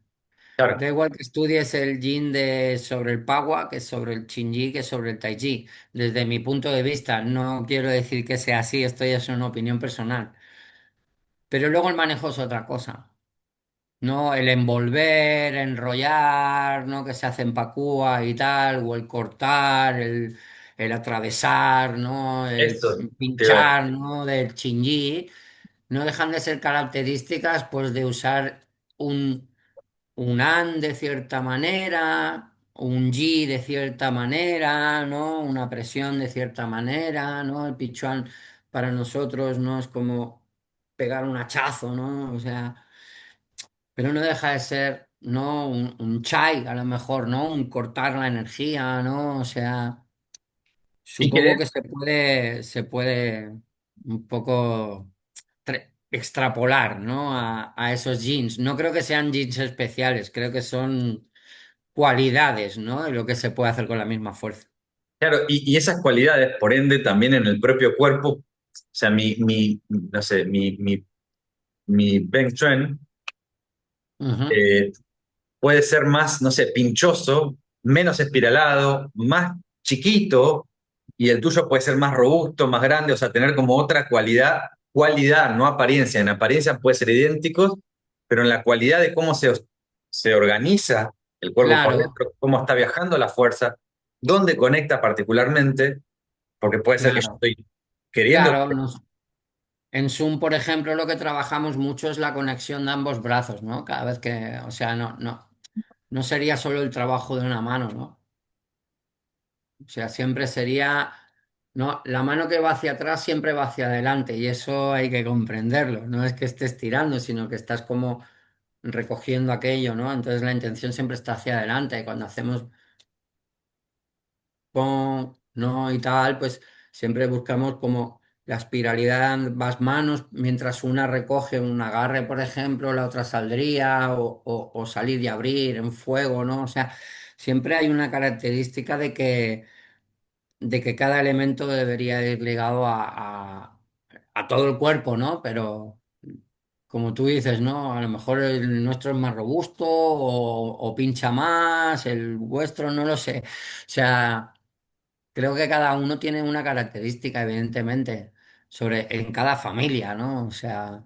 claro, Da igual que estudies el yin sobre el Pagua, que sobre el Qigong, que sobre el Tai Chi. Desde mi punto de vista, no quiero decir que sea así, esto ya es una opinión personal. Pero luego el manejo es otra cosa, ¿no? El envolver, enrollar, ¿no? Que se hace en Pakúa y tal, o el cortar, el atravesar, ¿no? El eso te iba a decir. pinchar, ¿no? Del Qigong, no dejan de ser características, pues, de usar un an de cierta manera, un yi de cierta manera, ¿no? Una presión de cierta manera, ¿no? El pichuan para nosotros no es como pegar un hachazo, ¿no? O sea, pero no deja de ser, ¿no? Un chai, a lo mejor, ¿no? Un cortar la energía, ¿no? O sea, ¿Y supongo querés? que se puede un poco extrapolar, ¿no? A esos jeans. No creo que sean jeans especiales, creo que son cualidades, ¿no? De lo que se puede hacer con la misma fuerza. Claro, y esas cualidades, por ende, también en el propio cuerpo, o sea, no sé, mi Beng Chuen Ujú. eh, puede ser más, no sé, pinchoso, menos espiralado, más chiquito, y el tuyo puede ser más robusto, más grande, o sea, tener como otra cualidad, no apariencia. En apariencia puede ser idénticos, pero en la cualidad de cómo se organiza el cuerpo por Claro, dentro, cómo está viajando la fuerza, dónde conecta particularmente, porque puede ser que yo claro, estoy queriendo. claro. En Zoom, por ejemplo, lo que trabajamos mucho es la conexión de ambos brazos, ¿no? Cada vez que, o sea, no sería solo el trabajo de una mano, ¿no? O sea, siempre sería, no, la mano que va hacia atrás siempre va hacia adelante y eso hay que comprenderlo. No es que estés tirando, sino que estás como recogiendo aquello, ¿no? Entonces la intención siempre está hacia adelante. Y cuando hacemos pon, no y tal, pues siempre buscamos como la espiralidad de ambas manos, mientras una recoge un agarre, por ejemplo, la otra saldría, o salir y abrir en fuego, ¿no? O sea, siempre hay una característica de que cada elemento debería ir ligado a todo el cuerpo, ¿no? Pero como tú dices, ¿no? A lo mejor el nuestro es más robusto o pincha más, el vuestro no lo sé. O sea, creo que cada uno tiene una característica, evidentemente, en cada familia, ¿no? O sea,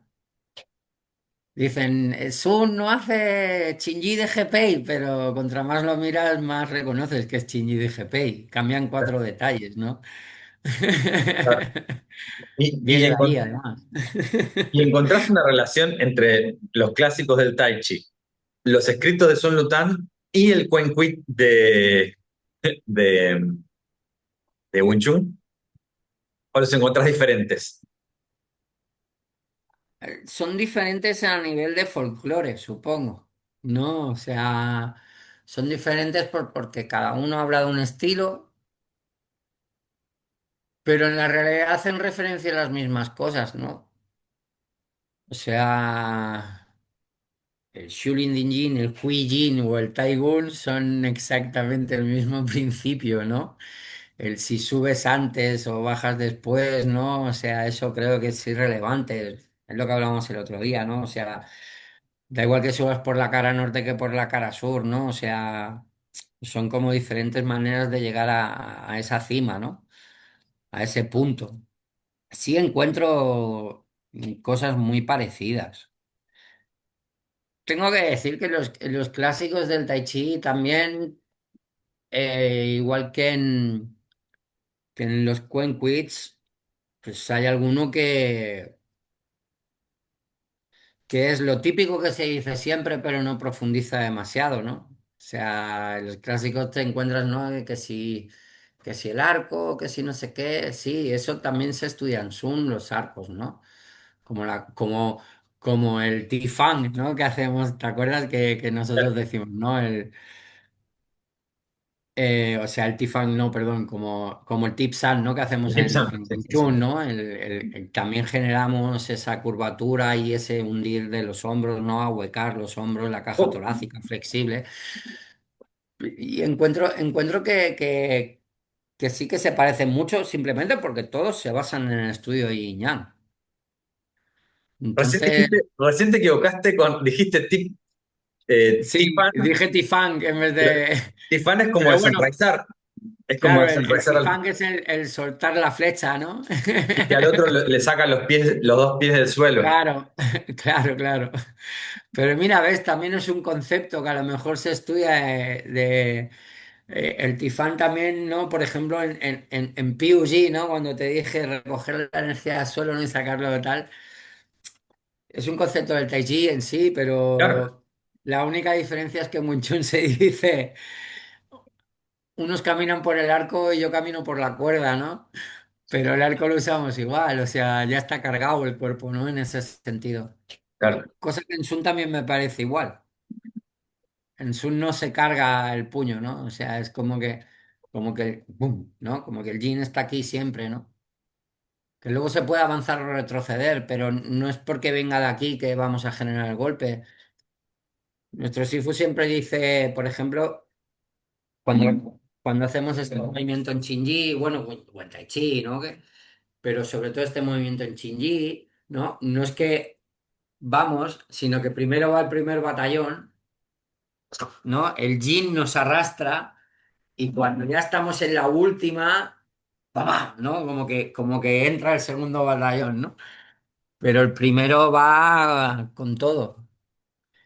dicen, Sun no hace Shinji de GPI, pero contra más lo miras, más reconoces que es Shinji de GPI. Cambian cuatro detalles, ¿no? Y, y, Viene de ahí, encon- además. y encontrás una relación entre los clásicos del Tai Chi, los escritos de Sun Lutang y el Quen Quit de, de Wing Chun, o los encontrás diferentes. Son diferentes a nivel de folclore, supongo, ¿no? O sea, son diferentes porque cada uno habla de un estilo, pero en la realidad hacen referencia a las mismas cosas, ¿no? O sea, el Shulin Dinjin, el Hui Jin o el Tai Gun son exactamente el mismo principio, ¿no? El si subes antes o bajas después, ¿no? O sea, eso creo que es irrelevante. Es lo que hablábamos el otro día, ¿no? O sea, da igual que subas por la cara norte que por la cara sur, ¿no? O sea, son como diferentes maneras de llegar a esa cima, ¿no? A ese punto. Sí encuentro cosas muy parecidas. Tengo que decir que los clásicos del Tai Chi también, igual que en los Quen Quits, pues hay alguno que es lo típico que se dice siempre, pero no profundiza demasiado, ¿no? O sea, en los clásicos te encuentras, ¿no? Que que si el arco, que si no sé qué, sí, eso también se estudia en Sun, los arcos, ¿no? Como el Tifang, ¿no? Que hacemos, ¿te acuerdas que nosotros decimos, ¿no? O sea, el Tifang, no, perdón, como el Tip San, ¿no? Que hacemos Gibson, en sí, Wing sí, sí. Chun, ¿no? También generamos esa curvatura y ese hundir de los hombros, ¿no? Ahuecar los hombros, la caja Oh, torácica flexible. Y encuentro que sí que se parecen mucho, simplemente porque todos se basan en el estudio de Yin Yang. Entonces, recién te equivocaste dijiste sí, Tifan. dije Tifang en vez de... Tifan es como Pero bueno, desenraizar, es como claro, el desenraizar Tifang es el soltar la flecha, ¿no? y que al otro le saca los pies, los dos pies del suelo. Claro, claro, claro. Pero mira, ves, también es un concepto que a lo mejor se estudia el tifán también, ¿no? Por ejemplo, en PUG, ¿no? Cuando te dije recoger la energía del suelo, ¿no? Y sacarlo de tal. Es un concepto del Tai Chi en sí, Claro, pero la única diferencia es que en Wing Chun se dice, unos caminan por el arco y yo camino por la cuerda, ¿no? Pero el arco lo usamos igual, o sea, ya está cargado el cuerpo, ¿no? En ese sentido. claro, Cosa que en Sun también me parece igual. En Sun no se carga el puño, ¿no? O sea, es como que, ¡bum! ¿No? Como que el yin está aquí siempre, ¿no? Que luego se puede avanzar o retroceder, pero no es porque venga de aquí que vamos a generar el golpe. Nuestro Sifu siempre dice, por ejemplo, cuando hacemos este movimiento en Shinji, bueno, o en Tai Chi, ¿no? Pero sobre todo este movimiento en Shinji, ¿no? No es que vamos, sino que primero va el primer batallón, ¿no? El Yin nos arrastra y cuando ya estamos en la última, ¡pam! ¿No? Como que entra el segundo batallón, ¿no? Pero el primero va con todo.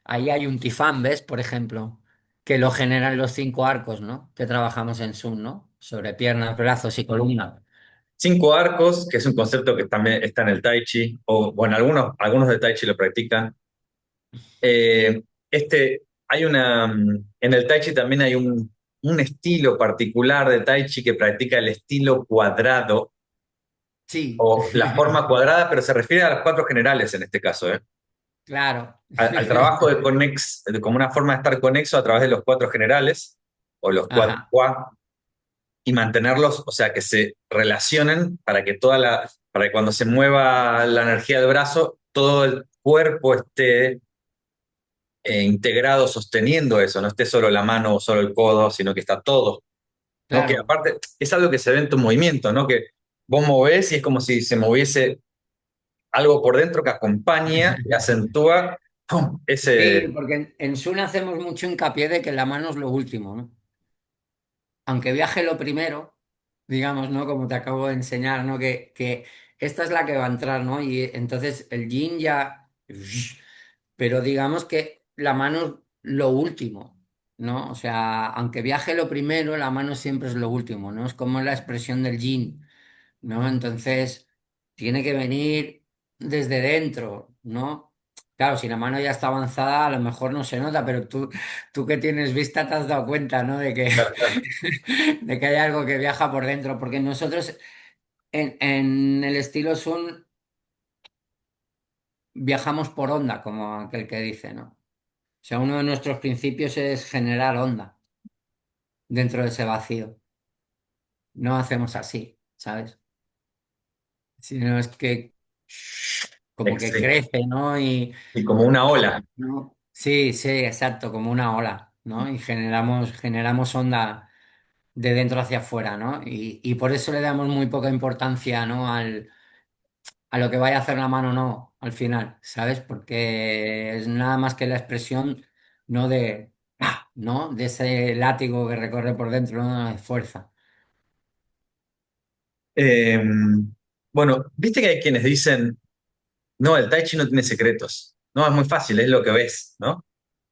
Ahí hay un tifán, ¿ves? Por ejemplo, que lo generan los 5 arcos, ¿no? Que trabajamos en Sun, ¿no? Sobre piernas, brazos y columna. 5 arcos, que es un concepto que también está en el Tai Chi, o bueno, algunos de Tai Chi lo practican. Eh, en el Tai Chi también hay un estilo particular de Tai Chi que practica el estilo cuadrado Sí, o la forma cuadrada, pero se refiere a las 4 generales en este caso, ¿eh? claro. Al trabajo como una forma de estar conexo a través de los 4 generales o los 4 Ajá, Qua y mantenerlos, o sea, que se relacionen para que cuando se mueva la energía del brazo, todo el cuerpo esté integrado sosteniendo eso, no esté solo la mano o solo el codo, sino que está todo, ¿no? Que claro. aparte es algo que se ve en tu movimiento, ¿no? Que vos movés y es como si se moviese algo por dentro que acompaña y acentúa ¡pum! Sí, Ese. porque en Sun hacemos mucho hincapié de que la mano es lo último, ¿no? Aunque viaje lo primero, digamos, ¿no? Como te acabo de enseñar, ¿no? Que esta es la que va a entrar, ¿no? Y entonces el yin ya... Pero digamos que la mano es lo último, ¿no? O sea, aunque viaje lo primero, la mano siempre es lo último, ¿no? Es como la expresión del yin, ¿no? Entonces, tiene que venir desde dentro, ¿no? Claro, si la mano ya está avanzada, a lo mejor no se nota, pero tú que tienes vista te has dado cuenta, ¿no? De que, de que hay algo que viaja por dentro, porque nosotros en el estilo Sun viajamos por onda, como aquel que dice, ¿no? O sea, uno de nuestros principios es generar onda dentro de ese vacío. No hacemos así, ¿sabes? Sino es que como que Sí. crece, ¿no? Y como una ola. ¿No? Sí, sí, exacto, como una ola, ¿no? Y generamos onda de dentro hacia afuera, ¿no? Y por eso le damos muy poca importancia, ¿no? A lo que vaya a hacer la mano, no, al final, ¿sabes? Porque es nada más que la expresión, no de, ¡ah! ¿No? De ese látigo que recorre por dentro, ¿no? De fuerza. Eh, bueno, viste que hay quienes dicen, no, el Tai Chi no tiene secretos. No, es muy fácil, es lo que ves, ¿no?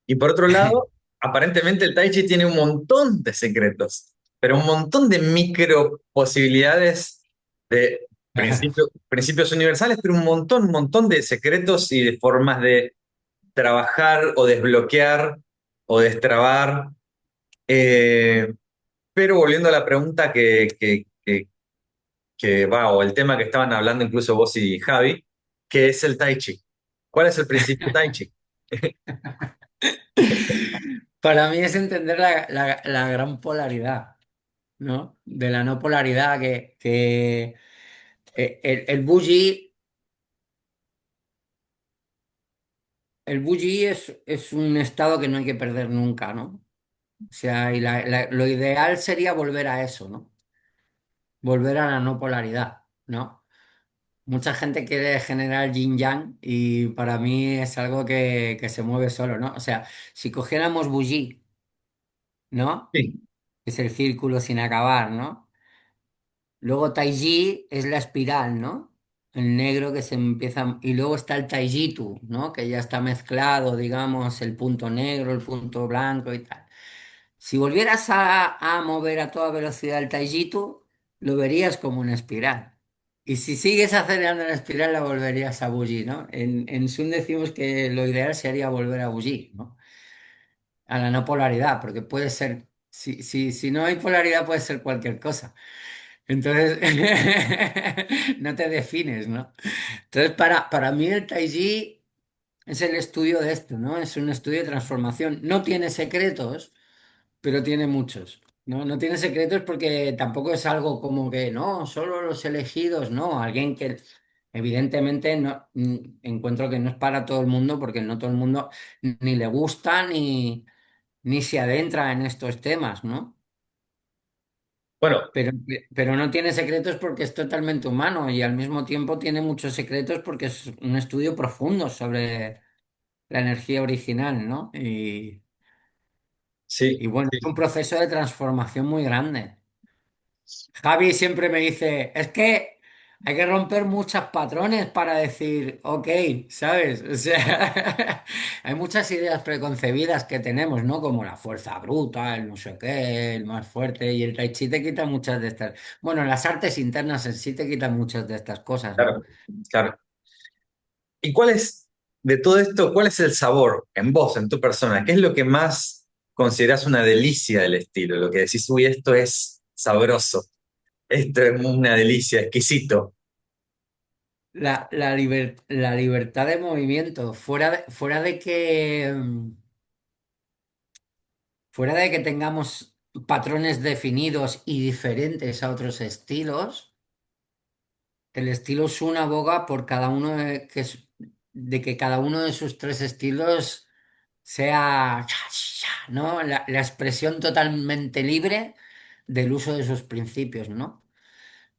Y por otro lado, aparentemente el Tai Chi tiene un montón de secretos, pero un montón de micro posibilidades de principios universales, pero un montón de secretos y de formas de trabajar o desbloquear o destrabar. Eh, Pero volviendo a la pregunta que va, o el tema que estaban hablando incluso vos y Javi, ¿qué es el Tai Chi? ¿Cuál es el principio Tai Chi? Para mí es entender la gran polaridad, ¿no? De la no polaridad que el Buji, el Buji es un estado que no hay que perder nunca, ¿no? O sea, y lo ideal sería volver a eso, ¿no? Volver a la no polaridad, ¿no? Mucha gente quiere generar yin yang y para mí es algo que se mueve solo, ¿no? O sea, si cogiéramos Buji, ¿no? Sí, Es el círculo sin acabar, ¿no? Luego Taiji es la espiral, ¿no? El negro que se empieza. Y luego está el Taijitu, ¿no? Que ya está mezclado, digamos, el punto negro, el punto blanco y tal. Si volvieras a mover a toda velocidad el Taijitu, lo verías como una espiral. Y si sigues acelerando la espiral, la volverías a Buji, ¿no? En Sun decimos que lo ideal sería volver a Buji, ¿no? A la no polaridad, porque puede ser. Si no hay polaridad, puede ser cualquier cosa. Entonces, no te defines, ¿no? Entonces, para mí el Tai Chi es el estudio de esto, ¿no? Es un estudio de transformación. No tiene secretos, pero tiene muchos, ¿no? No tiene secretos porque tampoco es algo como que, no, solo los elegidos, no. Alguien que evidentemente no, encuentro que no es para todo el mundo porque no todo el mundo ni le gusta ni se adentra en estos temas, ¿no? bueno, Pero, pero no tiene secretos porque es totalmente humano y al mismo tiempo tiene muchos secretos porque es un estudio profundo sobre la energía original, ¿no? Y sí, bueno, es un sí. proceso de transformación muy grande. Javi siempre me dice, es que hay que romper muchos patrones para decir, ok, ¿sabes? O sea, hay muchas ideas preconcebidas que tenemos, ¿no? Como la fuerza bruta, el no sé qué, el más fuerte, y el Tai Chi te quita muchas de estas. Bueno, las artes internas en sí te quitan muchas de estas cosas, ¿no? Claro, claro. ¿Y cuál es, de todo esto, cuál es el sabor en vos, en tu persona? ¿Qué es lo que más considerás una delicia del estilo? Lo que decís, uy, esto es sabroso, esto es una delicia, exquisito. La libertad de movimiento, fuera de que tengamos patrones definidos y diferentes a otros estilos, el estilo Sun aboga por cada uno de que cada uno de sus tres estilos sea, ¿no? La expresión totalmente libre del uso de sus principios, ¿no?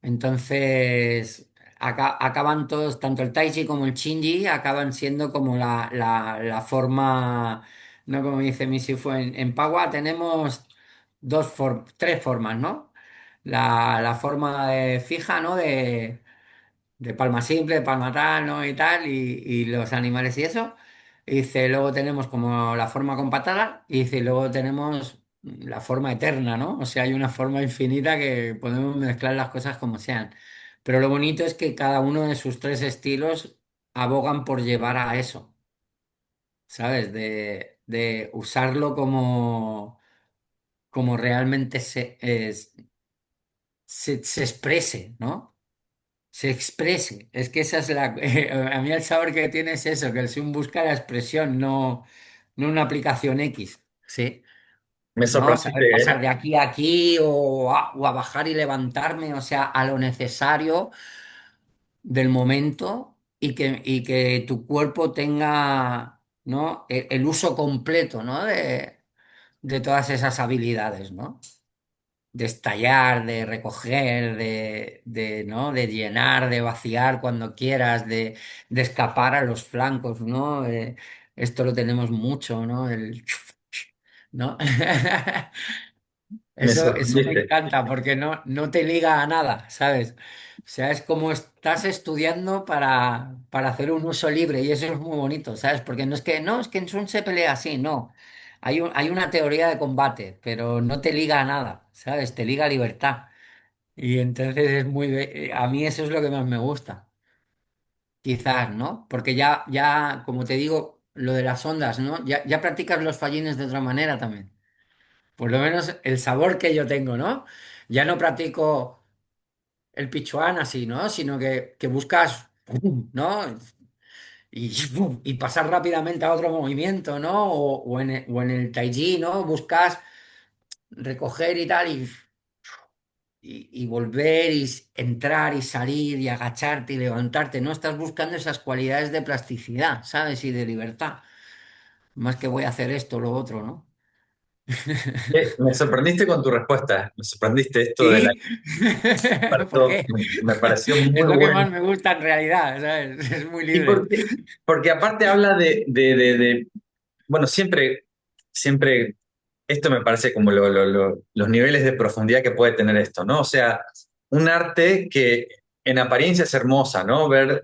Entonces, acaban todos, tanto el Tai Chi como el Shinji, acaban siendo como la forma, ¿no? Como dice mi Sifu, en Pagua tenemos tres formas, ¿no? La forma fija, ¿no? De palma simple, palma tal, ¿no? Y tal, y los animales y eso. Y dice, luego tenemos como la forma compatada, y dice, luego tenemos la forma eterna, ¿no? O sea, hay una forma infinita que podemos mezclar las cosas como sean. Pero lo bonito es que cada uno de sus tres estilos abogan por llevar a eso, ¿sabes? De usarlo como realmente se exprese, ¿no? Se exprese. Es que esa es a mí el sabor que tiene es eso, que el Zoom busca la expresión, no una aplicación X. Sí. Me ¿No? Saber sorprendiste, pasar ¿eh? de aquí a aquí o a bajar y levantarme, o sea, a lo necesario del momento y que tu cuerpo tenga, ¿no? El uso completo, ¿no? De todas esas habilidades, ¿no? De estallar, de recoger, ¿no? De llenar, de vaciar cuando quieras, de escapar a los flancos, ¿no? Esto lo tenemos mucho, ¿no? ¿No? Me Eso me sorprendiste. encanta porque no te liga a nada, ¿sabes? O sea, es como estás estudiando para hacer un uso libre y eso es muy bonito, ¿sabes? Porque no, es que en Sun se pelea así, no. Hay una teoría de combate, pero no te liga a nada, ¿sabes? Te liga a libertad. Y entonces a mí eso es lo que más me gusta, quizás, ¿no? Porque como te digo, lo de las ondas, ¿no? Ya practicas los fallines de otra manera también. Por lo menos el sabor que yo tengo, ¿no? Ya no practico el Pichuan así, ¿no? Sino que buscas, ¿no? Y pasar rápidamente a otro movimiento, ¿no? O en el Tai Chi, ¿no? Buscas recoger y tal, y volver y entrar y salir y agacharte y levantarte, ¿no? Estás buscando esas cualidades de plasticidad, ¿sabes? Y de libertad. Más que voy a hacer esto o lo otro, ¿no? Me sorprendiste con tu respuesta, me sorprendiste esto de la ¿Sí? ¿Por experto, qué? me pareció Es muy lo que bueno. más me gusta en realidad, ¿sabes? Es muy Y libre. porque aparte habla bueno, siempre, esto me parece como los niveles de profundidad que puede tener esto, ¿no? O sea, un arte que en apariencia es hermosa, ¿no? Ver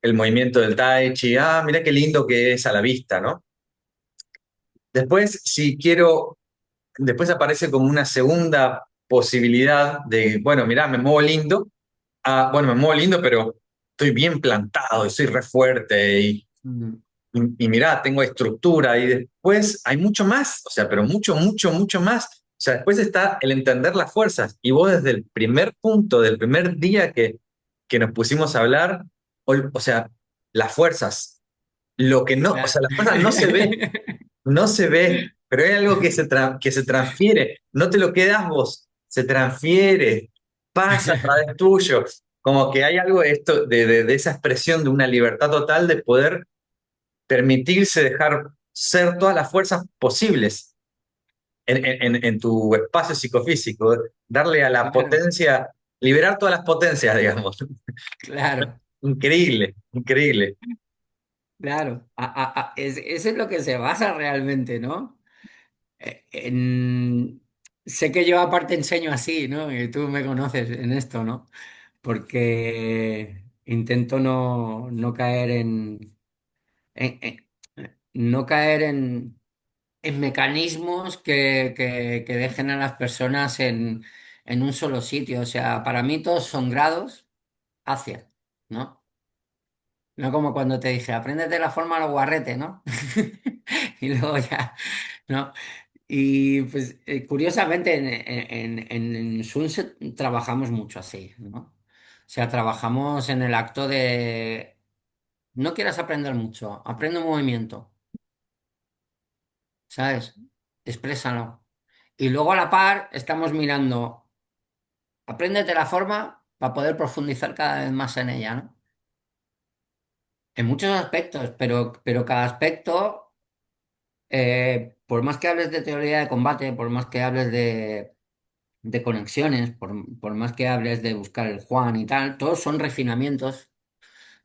el movimiento del Tai Chi, mira qué lindo que es a la vista, ¿no? Después, si quiero, después aparece como una segunda posibilidad de, bueno, mirá, me muevo lindo, bueno, me muevo lindo, pero estoy bien plantado y soy re fuerte Mm. y mirá, tengo estructura y después hay mucho más, o sea, pero mucho, mucho, mucho más. O sea, después está el entender las fuerzas y vos desde el primer punto, del primer día que nos pusimos a hablar, o sea, las fuerzas, lo que no, o Claro. sea, las fuerzas no se ve, no se ve, pero hay algo que se transfiere, no te lo quedas vos, se transfiere, pasa a través tuyo, como que hay algo de esto, de esa expresión de una libertad total de poder permitirse dejar ser todas las fuerzas posibles en tu espacio psicofísico, darle a la Claro, potencia, liberar todas las potencias, digamos. claro, Increíble, increíble. claro. Eso es lo que se basa realmente, ¿no? Sé que yo aparte enseño así, ¿no? Y tú me conoces en esto, ¿no? Porque intento no caer en- en- no caer en mecanismos que dejen a las personas en un solo sitio. O sea, para mí todos son grados hacia, ¿no? No como cuando te dije, apréndete la forma a los guarretes, ¿no? Y luego ya, ¿no? Y pues curiosamente en Sunset trabajamos mucho así, ¿no? O sea, trabajamos en el acto de, no quieras aprender mucho, aprende un movimiento, ¿sabes? Exprésalo. Y luego a la par estamos mirando, apréndete la forma para poder profundizar cada vez más en ella, ¿no? En muchos aspectos, pero cada aspecto, por más que hables de teoría de combate, por más que hables de conexiones, por más que hables de buscar el Juan y tal, todos son refinamientos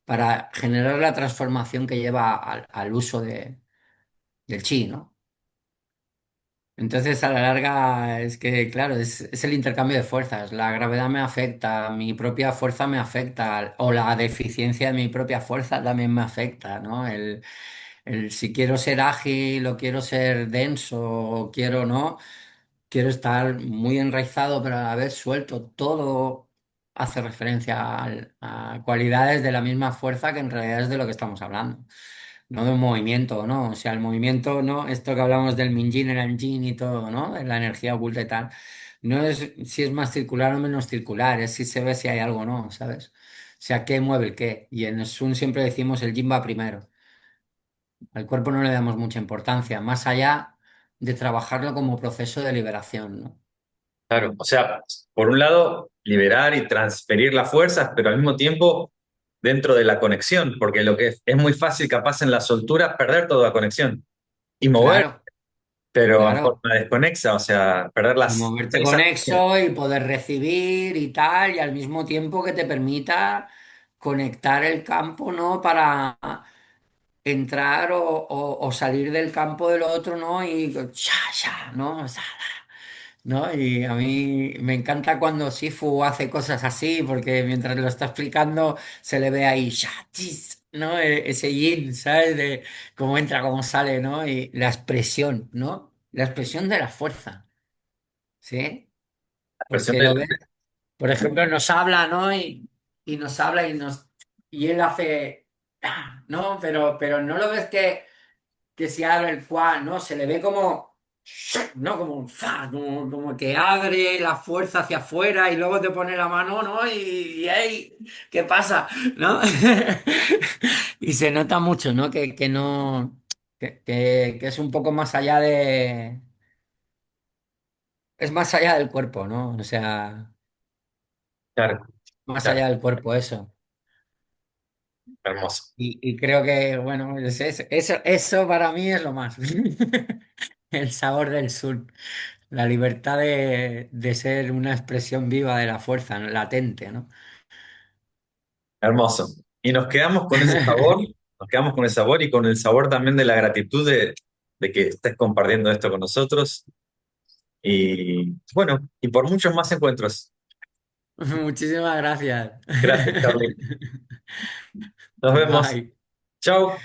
para generar la transformación que lleva al uso del chi, ¿no? Entonces, a la larga, es que, claro, es el intercambio de fuerzas. La gravedad me afecta, mi propia fuerza me afecta, o la deficiencia de mi propia fuerza también me afecta, ¿no? El si quiero ser ágil o quiero ser denso o quiero, ¿no? Quiero estar muy enraizado, pero a la vez suelto. Todo hace referencia a cualidades de la misma fuerza que en realidad es de lo que estamos hablando. No de un movimiento, ¿no? O sea, el movimiento, ¿no? Esto que hablamos del Minjin, el Anjin y todo, ¿no? De la energía oculta y tal. No es si es más circular o menos circular, es si se ve si hay algo o no, ¿sabes? O sea, ¿qué mueve el qué? Y en el Sun siempre decimos el Yin va primero. Al cuerpo no le damos mucha importancia, más allá de trabajarlo como proceso de liberación, ¿no? Claro, o sea, por un lado, liberar y transferir las fuerzas, pero al mismo tiempo dentro de la conexión, porque lo que es muy fácil capaz en la soltura perder toda la conexión y mover, Claro, pero en claro. forma desconexa, o sea, perder Y las moverte seis. conexo y poder recibir y tal, y al mismo tiempo que te permita conectar el campo, ¿no? Para entrar o salir del campo del otro, ¿no? Y cha, cha, ¿no? O sea, ¿no? Y a mí me encanta cuando Sifu hace cosas así, porque mientras lo está explicando se le ve ahí, cha, chis, ¿no? Ese yin, ¿sabes? De cómo entra, cómo sale, ¿no? Y la expresión, ¿no? La expresión de la fuerza, ¿sí? Presión Porque del- lo ves, por ejemplo, nos habla, ¿no? Y nos habla y él hace, ¿no? Pero no lo ves que se abre el cual, ¿no? Se le ve como. ¿no? Como, ¡fa! Como que abre la fuerza hacia afuera y luego te pone la mano, ¿no? ¡ey! ¿Qué pasa? ¿No? Y se nota mucho, ¿no? Que no, que es un poco más allá es más allá del cuerpo, ¿no? O sea, Claro, más claro, allá del cuerpo eso. hermoso. Y creo que, bueno, eso para mí es lo más. El sabor del sur. La libertad de ser una expresión viva de la fuerza, ¿no? Latente, ¿no? Hermoso. Y nos quedamos con ese sabor, nos quedamos con el sabor y con el sabor también de la gratitud de que estés compartiendo esto con nosotros. Y bueno, y por muchos más encuentros. Muchísimas gracias. Gracias, Charlie. Nos vemos. Bye. Chao.